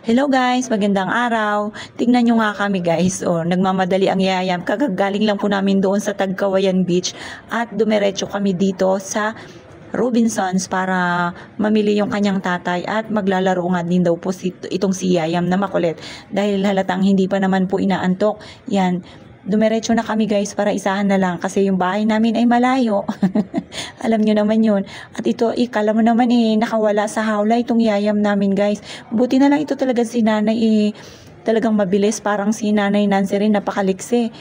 Hello guys, magandang araw. Tingnan nyo nga kami guys. Nagmamadali ang yayam. Kagagaling lang po namin doon sa Tagkawayan Beach at dumiretso kami dito sa Robinsons para mamili yung kanyang tatay at maglalaro nga din daw po itong si Yayam na makulit. Dahil halatang hindi pa naman po inaantok. Yan. Dumiretso na kami guys para isahan na lang kasi yung bahay namin ay malayo. Alam nyo naman yun. At ito, kala mo naman nakawala sa hawla itong Yayam namin guys. Buti na lang ito talaga si nanay talagang mabilis. Parang si nanay Nancy rin napakaliksi.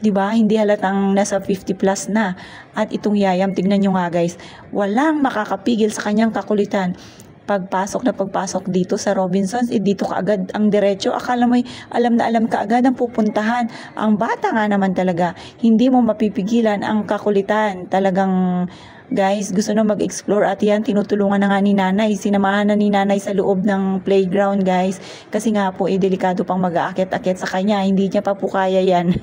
Di ba? Hindi halatang nasa 50 plus na. At itong Yayam, tignan nyo nga guys. Walang makakapigil sa kanyang kakulitan. Pagpasok dito sa Robinsons, dito kaagad ang diretso. Akala mo alam na alam kaagad ang pupuntahan. Ang bata nga naman talaga, hindi mo mapipigilan ang kakulitan. Talagang guys, gusto na mag-explore at yan, tinutulungan na nga ni nanay. Sinamahan na ni nanay sa loob ng playground guys. Kasi nga po, delikado pang mag-aakit-akit sa kanya. Hindi niya pa po kaya yan.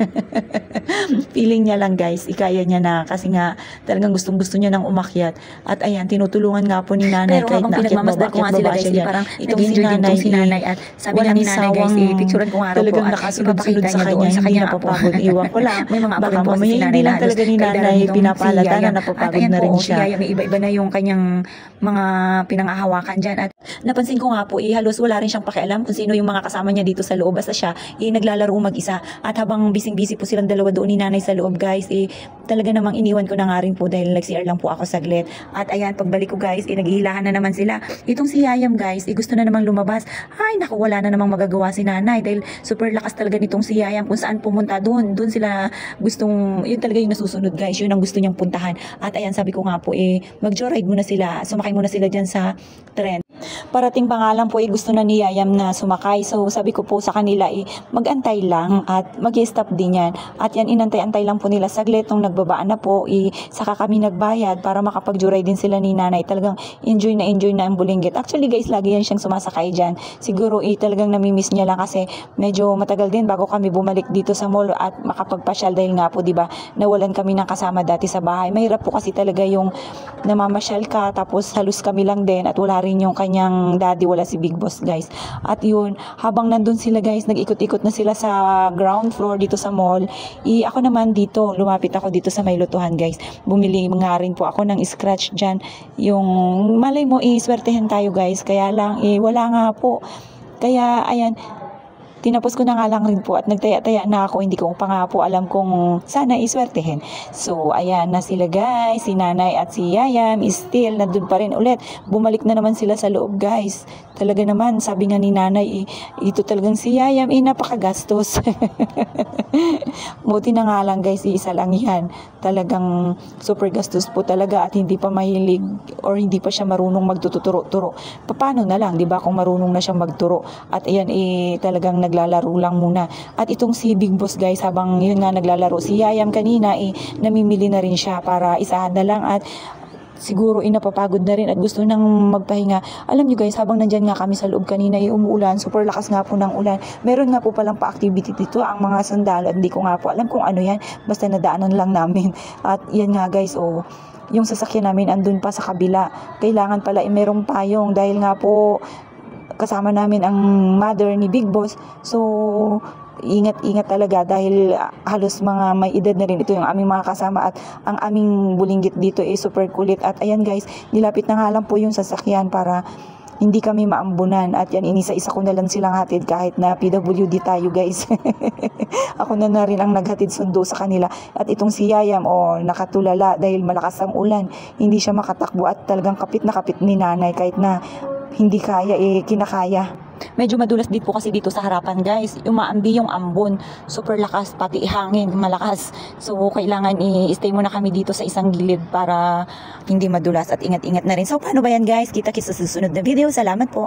Feeling niya lang guys, ikaya niya na. Kasi nga, talagang gustong-gusto niya nang umakyat. At ayan, tinutulungan nga po ni nanay. Pero kahit na pinagmamasdan ko nga sila guys, parang nag-enjoy din tong si nanay. At sabi nga ni nanay guys, picturean ko nga raw po talagang at nakasunod-sunod sa kanya, doon sa hindi kanya napapagod. Iwan ko lang. May mga Baka apo mamaya si nanay hindi lang na talaga ni nanay pinapalata na napapagod na rin siya. Kaya may iba-iba na yung kanyang mga pinangahawakan dyan. At napansin ko nga po, halos wala rin siyang pakialam kung sino yung mga kasama niya dito sa loob. Basta siya, naglalaro mag-isa. At habang bising-busy po silang dalawa doon ni nanay sa loob guys, talaga namang iniwan ko na nga rin po dahil nag-CR lang po ako saglit. At ayan, pagbalik ko guys, naghihilahan na naman sila. Itong si Yayam guys, gusto na namang lumabas. Ay, naku, wala na namang magagawa si nanay dahil super lakas talaga nitong si Yayam kung saan pumunta doon. Doon sila gustong, yun talaga yung nasusunod guys, yun ang gusto niyang puntahan. At ayan, sabi ko nga po, mag-joyride muna sila, sumakay muna sila dyan sa tren. Parating pa nga lang po, gusto na ni Yayam na sumakay. So sabi ko po sa kanila, mag-antay lang at mag-stop din yan. At yan, inantay-antay lang po nila saglit. Nung nagbabaan na po, saka kami nagbayad para makapag-joyride din sila ni nanay. Talagang enjoy na ang Bulinggit. Actually guys, lagi yan siyang sumasakay dyan. Siguro talagang namimiss niya lang kasi medyo matagal din bago kami bumalik dito sa mall at makapagpasyal dahil nga po, diba, nawalan kami ng kasama dati sa bahay. Mahirap po kasi talaga yung namamasyal ka tapos halos kami lang din at wala rin yung kanyang daddy, wala si Big Boss guys. At yun, habang nandun sila guys, nag-ikot-ikot na sila sa ground floor dito sa mall. Ako naman dito, lumapit ako dito sa may lutuhan guys. Bumili nga rin po ako ng scratch dyan. Yung malay mo, swertehin tayo guys. Kaya lang, wala nga po. Kaya ayan, tinapos ko na nga lang rin po at nagtaya-taya na ako. Hindi ko pa nga po alam kung sana iswertehin. So, ayan na sila guys. Si nanay at si Yayam still nandun pa rin ulit. Bumalik na naman sila sa loob guys. Talaga naman, sabi nga ni nanay, ito talagang si Yayam, napakagastos. Buti na nga lang guys, isa lang yan. Talagang super gastos po talaga at hindi pa mahilig or hindi pa siya marunong magtuturo-turo. Paano na lang, di ba, kung marunong na siyang magturo. At ayan, talagang naglalaro lang muna. At itong si Big Boss guys, habang yun nga naglalaro si Yayam kanina, namimili na rin siya para isahan na lang at siguro napapagod na rin at gusto nang magpahinga. Alam nyo guys, habang nandyan nga kami sa loob kanina, umuulan, super lakas nga po ng ulan. Meron nga po palang pa-activity dito, ang mga sandalo. Hindi ko nga po alam kung ano yan, basta nadaanan lang namin. At yan nga guys, yung sasakyan namin andun pa sa kabila. Kailangan pala merong payong dahil nga po kasama namin ang mother ni Big Boss. So, ingat-ingat talaga dahil halos mga may edad na rin ito yung aming mga kasama at ang aming Bulinggit dito super kulit. At ayan guys, nilapit na nga lang po yung sasakyan para hindi kami maambunan. At yan, inisa-isa ko na lang silang hatid kahit na PWD tayo guys. Ako na rin ang naghatid sundo sa kanila. At itong si Yayam, nakatulala dahil malakas ang ulan. Hindi siya makatakbo at talagang kapit na kapit ni nanay kahit na hindi kaya, kinakaya. Medyo madulas din po kasi dito sa harapan guys. Umaambi yung ambon. Super lakas, pati hangin, malakas. So, kailangan i-stay muna kami dito sa isang gilid para hindi madulas at ingat-ingat na rin. So, paano ba yan guys? Kita-kits sa susunod na video. Salamat po.